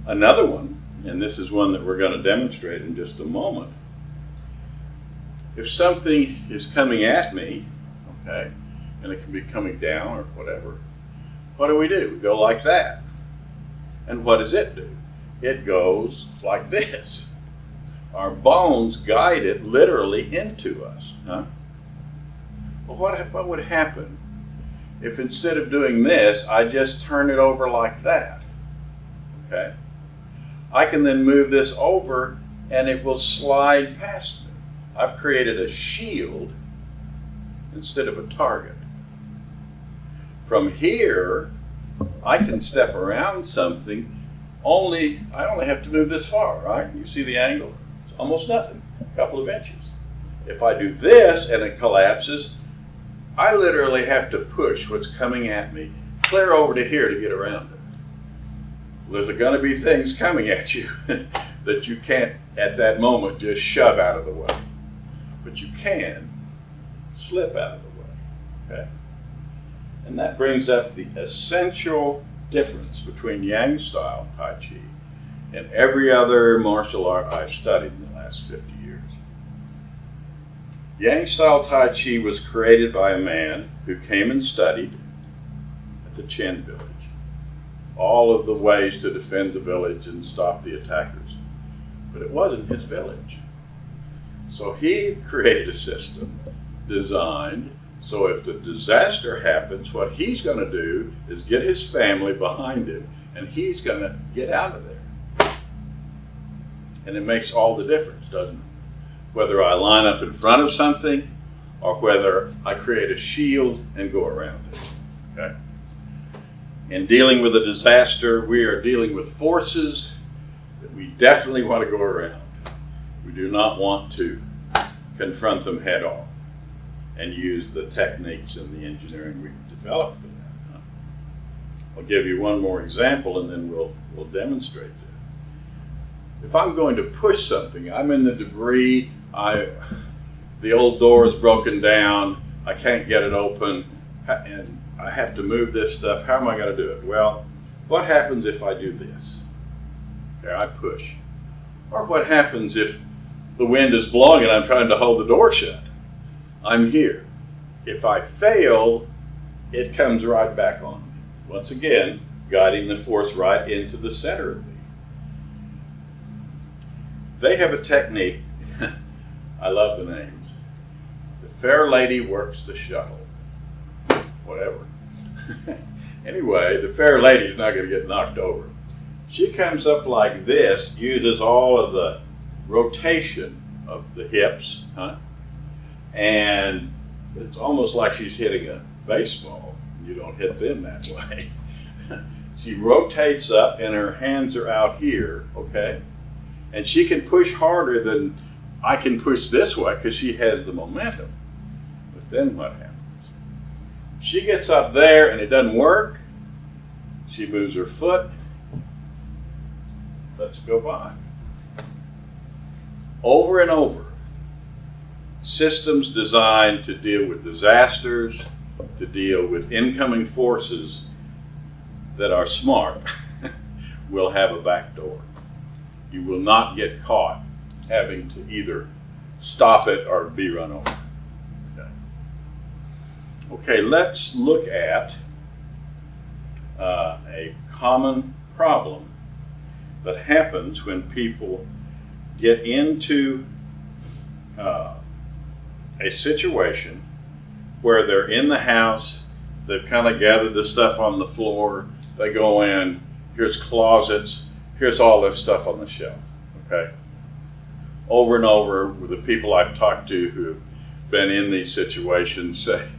Another one, and this is one that we're going to demonstrate in just a moment. If something is coming at me, okay, and it can be coming down or whatever, what do? We go like that. And what does it do? It goes like this. Our bones guide it literally into us. Huh? Well, what would happen if instead of doing this, I just turn it over like that? Okay? I can then move this over and it will slide past me. I've created a shield instead of a target. From here, I can step around something. I only have to move this far, right? You see the angle? It's almost nothing, a couple of inches. If I do this and it collapses, I literally have to push what's coming at me clear over to here to get around it. There's going to be things coming at you that you can't at that moment just shove out of the way. But you can slip out of the way, okay? And that brings up the essential difference between Yang Style Tai Chi and every other martial art I've studied in the last 50 years. Yang Style Tai Chi was created by a man who came and studied at the Chen village, all of the ways to defend the village and stop the attackers. But it wasn't his village. So he created a system designed so if the disaster happens, what he's going to do is get his family behind him and he's going to get out of there. And it makes all the difference, doesn't it? Whether I line up in front of something or whether I create a shield and go around it. Okay? In dealing with a disaster, we are dealing with forces that we definitely want to go around. We do not want to confront them head on and use the techniques and the engineering we've developed for that. I'll give you one more example and then we'll demonstrate that. If I'm going to push something, I'm in the debris, the old door is broken down, I can't get it open, and I have to move this stuff, how am I going to do it? Well, what happens if I do this? Okay, I push. Or what happens if the wind is blowing and I'm trying to hold the door shut? I'm here. If I fail, it comes right back on me. Once again, guiding the force right into the center of me. They have a technique, I love the names. The fair lady works the shuttle. Whatever. Anyway, the fair lady's not going to get knocked over. She comes up like this, uses all of the rotation of the hips, and it's almost like she's hitting a baseball. You don't hit them that way. She rotates up and her hands are out here, okay? And she can push harder than I can push this way because she has the momentum. But then what happens? She gets up there and it doesn't work. She moves her foot. Let's go by. Over and over. Systems designed to deal with disasters, to deal with incoming forces that are smart will have a back door. You will not get caught having to either stop it or be run over. Okay, let's look at a common problem that happens when people get into a situation where they're in the house, they've kind of gathered the stuff on the floor, they go in, here's closets, here's all this stuff on the shelf, okay? Over and over with the people I've talked to who've been in these situations say,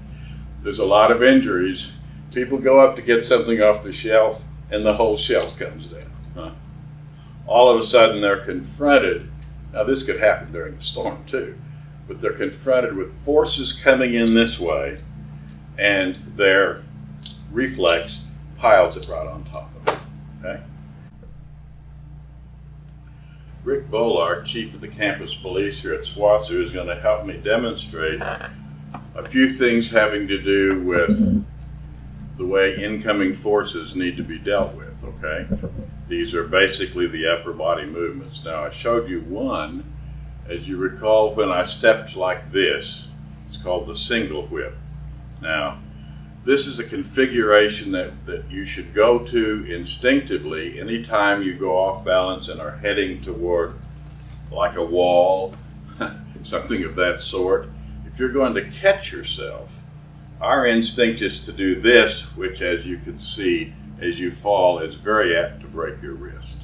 there's a lot of injuries. People go up to get something off the shelf and the whole shelf comes down. All of a sudden they're confronted, now this could happen during a storm too, but they're confronted with forces coming in this way and their reflex piles it right on top of it, okay? Rick Bollard, chief of the campus police here at SWASU, is going to help me demonstrate a few things having to do with the way incoming forces need to be dealt with, okay? These are basically the upper body movements. Now I showed you one, as you recall, when I stepped like this. It's called the single whip. Now, this is a configuration that you should go to instinctively anytime you go off balance and are heading toward like a wall, something of that sort. If you're going to catch yourself, our instinct is to do this, which, as you can see, as you fall, is very apt to break your wrist.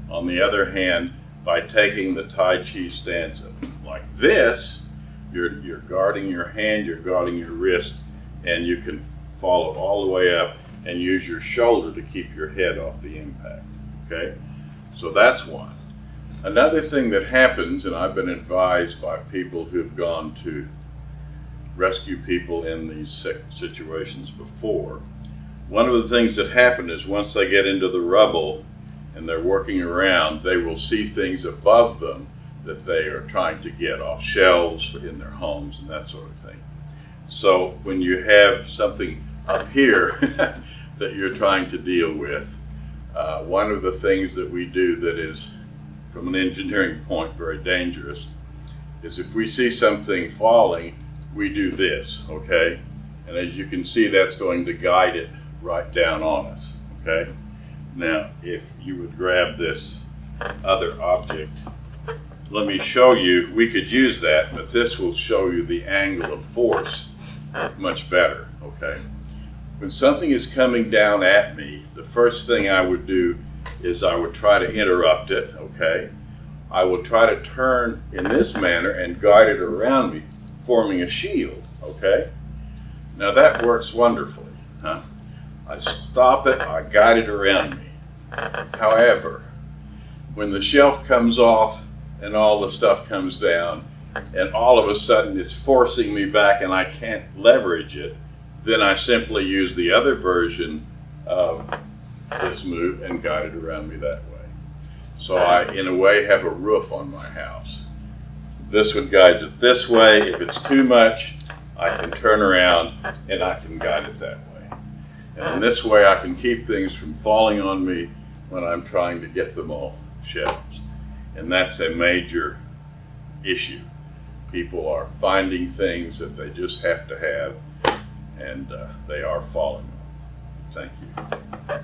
On the other hand, by taking the Tai Chi stance like this, you're guarding your hand, you're guarding your wrist, and you can follow all the way up and use your shoulder to keep your head off the impact, okay? So that's one. Another thing that happens, and I've been advised by people who've gone to rescue people in these situations before, one of the things that happen is once they get into the rubble and they're working around, they will see things above them that they are trying to get off shelves in their homes and that sort of thing. So when you have something up here that you're trying to deal with, one of the things that we do that is, from an engineering point, very dangerous, is if we see something falling, we do this, okay? And as you can see, that's going to guide it right down on us, okay? Now, if you would grab this other object, let me show you, we could use that, but this will show you the angle of force much better, okay? When something is coming down at me, the first thing I would do is I would try to interrupt it, okay? I will try to turn in this manner and guide it around me, forming a shield, okay? Now that works wonderfully, huh? I stop it, I guide it around me. However, when the shelf comes off and all the stuff comes down, and all of a sudden it's forcing me back and I can't leverage it, then I simply use the other version of this move and guide it around me that way. So I, in a way, have a roof on my house. This would guide it this way. If it's too much, I can turn around and I can guide it that way. And in this way, I can keep things from falling on me when I'm trying to get them off shelves. And that's a major issue. People are finding things that they just have to have, and they are falling on. Thank you.